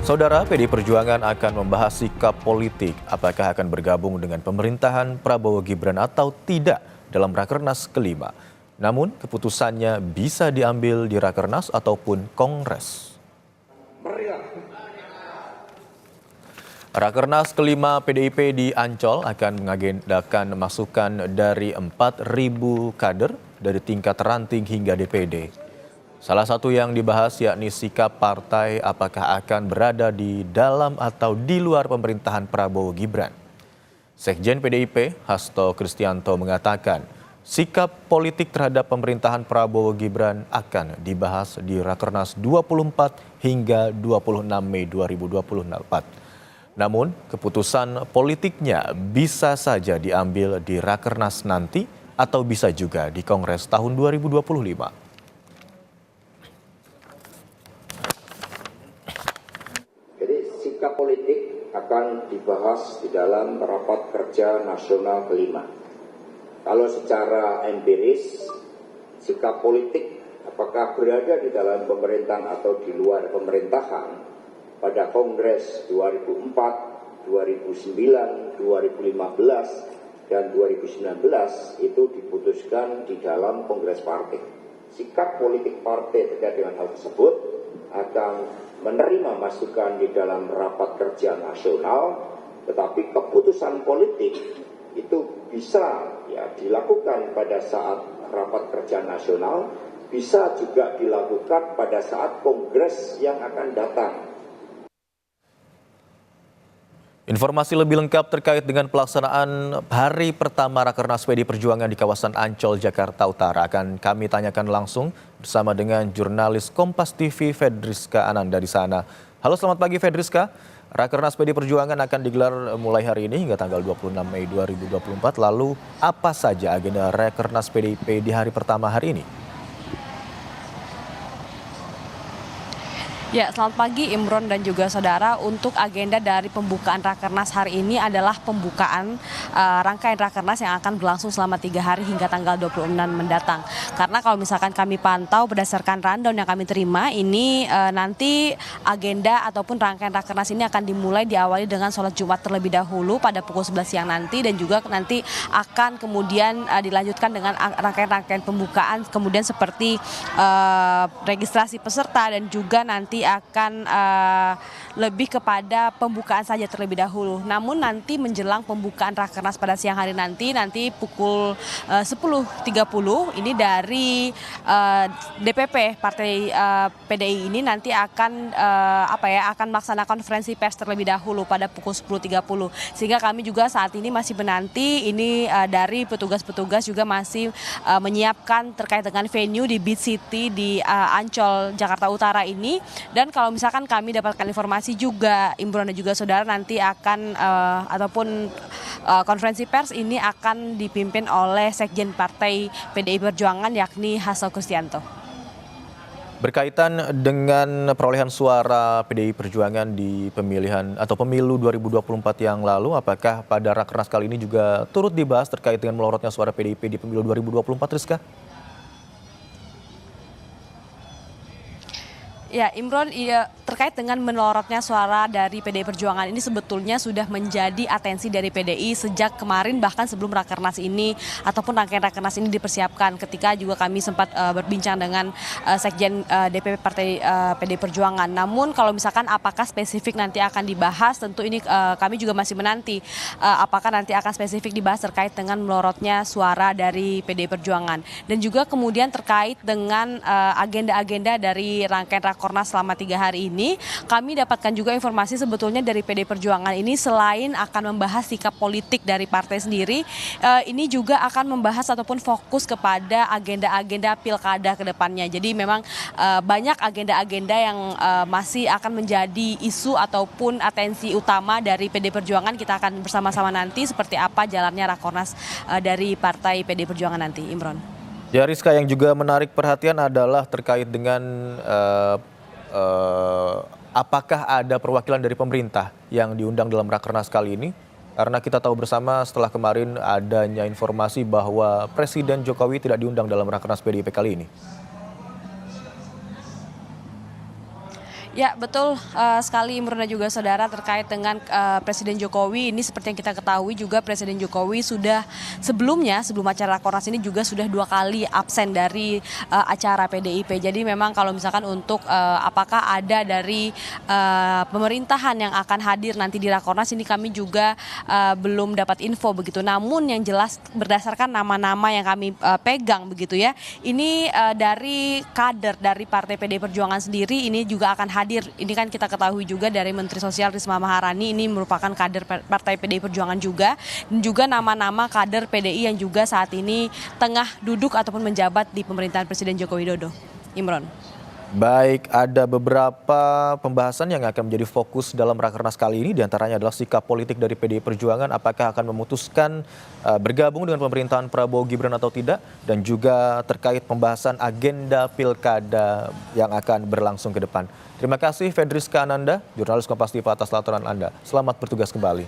Saudara, PDI Perjuangan akan membahas sikap politik apakah akan bergabung dengan pemerintahan Prabowo Gibran atau tidak dalam Rakernas kelima. Namun, keputusannya bisa diambil di Rakernas ataupun Kongres. Rakernas kelima PDIP di Ancol akan mengagendakan masukan dari 4.000 kader dari tingkat ranting hingga DPD. Salah satu yang dibahas yakni sikap partai apakah akan berada di dalam atau di luar pemerintahan Prabowo Gibran. Sekjen PDIP, Hasto Kristianto mengatakan sikap politik terhadap pemerintahan Prabowo Gibran akan dibahas di Rakernas 24 hingga 26 Mei 2024. Namun, keputusan politiknya bisa saja diambil di Rakernas nanti atau bisa juga di Kongres tahun 2025. Sikap politik akan dibahas di dalam rapat kerja nasional kelima. Kalau secara empiris, sikap politik apakah berada di dalam pemerintahan atau di luar pemerintahan pada Kongres 2004, 2009, 2015, dan 2019 itu diputuskan di dalam Kongres Partai. Sikap politik partai terkait dengan hal tersebut akan menerima masukan di dalam rapat kerja nasional, tetapi keputusan politik itu bisa dilakukan pada saat rapat kerja nasional, bisa juga dilakukan pada saat kongres yang akan datang. Informasi lebih lengkap terkait dengan pelaksanaan hari pertama Rakernas PDI Perjuangan di kawasan Ancol, Jakarta Utara akan kami tanyakan langsung bersama dengan jurnalis Kompas TV Fedriska Ananda di sana. Halo, selamat pagi Fedriska. Rakernas PDI Perjuangan akan digelar mulai hari ini hingga tanggal 26 Mei 2024. Lalu apa saja agenda Rakernas PDIP di hari pertama hari ini? Ya, selamat pagi Imron dan juga saudara. Untuk agenda dari pembukaan Rakernas hari ini adalah pembukaan rangkaian Rakernas yang akan berlangsung selama 3 hari hingga tanggal 26 mendatang. Karena kalau misalkan kami pantau berdasarkan rundown yang kami terima, ini nanti agenda ataupun rangkaian Rakernas ini akan dimulai diawali dengan sholat Jumat terlebih dahulu pada pukul 11 siang nanti, dan juga nanti akan kemudian dilanjutkan dengan rangkaian-rangkaian pembukaan, kemudian seperti registrasi peserta dan juga nanti akan lebih kepada pembukaan saja terlebih dahulu. Namun nanti menjelang pembukaan Rakernas pada siang hari nanti pukul 10.30 ini dari DPP Partai PDI ini nanti akan akan melaksanakan konferensi pers terlebih dahulu pada pukul 10.30. Sehingga kami juga saat ini masih menanti ini dari petugas-petugas juga masih menyiapkan terkait dengan venue di Beach City di Ancol, Jakarta Utara ini. Dan kalau misalkan kami dapatkan informasi juga, Imron dan juga saudara, nanti akan konferensi pers ini akan dipimpin oleh Sekjen Partai PDI Perjuangan yakni Hasto Kristianto. Berkaitan dengan perolehan suara PDI Perjuangan di pemilihan atau pemilu 2024 yang lalu, apakah pada Rakernas kali ini juga turut dibahas terkait dengan melorotnya suara PDIP di pemilu 2024, Rizka? Ya, Imron, terkait dengan melorotnya suara dari PDI Perjuangan ini sebetulnya sudah menjadi atensi dari PDI sejak kemarin, bahkan sebelum Rakernas ini ataupun rangkaian Rakernas ini dipersiapkan. Ketika juga kami sempat berbincang dengan Sekjen DPP Partai PDI Perjuangan. Namun kalau misalkan apakah spesifik nanti akan dibahas, tentu ini kami juga masih menanti apakah nanti akan spesifik dibahas terkait dengan melorotnya suara dari PDI Perjuangan. Dan juga kemudian terkait dengan agenda-agenda dari rangkaian Rakornas selama 3 hari ini, kami dapatkan juga informasi sebetulnya dari PDI Perjuangan ini selain akan membahas sikap politik dari partai sendiri, ini juga akan membahas ataupun fokus kepada agenda-agenda pilkada ke depannya. Jadi memang banyak agenda-agenda yang masih akan menjadi isu ataupun atensi utama dari PDI Perjuangan. Kita akan bersama-sama nanti seperti apa jalannya Rakornas dari Partai PDI Perjuangan nanti, Imron. Ya, Rizka, yang juga menarik perhatian adalah terkait dengan apakah ada perwakilan dari pemerintah yang diundang dalam Rakernas kali ini? Karena kita tahu bersama setelah kemarin adanya informasi bahwa Presiden Jokowi tidak diundang dalam Rakernas PDIP kali ini. Ya betul sekali Imron dan juga saudara terkait dengan Presiden Jokowi ini seperti yang kita ketahui juga Presiden Jokowi sudah sebelum acara Rakornas ini juga sudah 2 kali absen dari acara PDIP. Jadi memang kalau misalkan untuk apakah ada dari pemerintahan yang akan hadir nanti di Rakornas ini kami juga belum dapat info begitu. Namun yang jelas berdasarkan nama-nama yang kami pegang begitu ya. Ini dari kader dari Partai PDI Perjuangan sendiri ini juga akan hadir. Ini kan kita ketahui juga dari Menteri Sosial Risma Maharani ini merupakan kader Partai PDI Perjuangan juga. Dan juga nama-nama kader PDI yang juga saat ini tengah duduk ataupun menjabat di pemerintahan Presiden Joko Widodo. Imron. Baik, ada beberapa pembahasan yang akan menjadi fokus dalam Rakernas kali ini. Di antaranya adalah sikap politik dari PDI Perjuangan, apakah akan memutuskan bergabung dengan pemerintahan Prabowo Gibran atau tidak. Dan juga terkait pembahasan agenda pilkada yang akan berlangsung ke depan. Terima kasih Fedriska Ananda, jurnalis Kompas TV atas laporan Anda. Selamat bertugas kembali.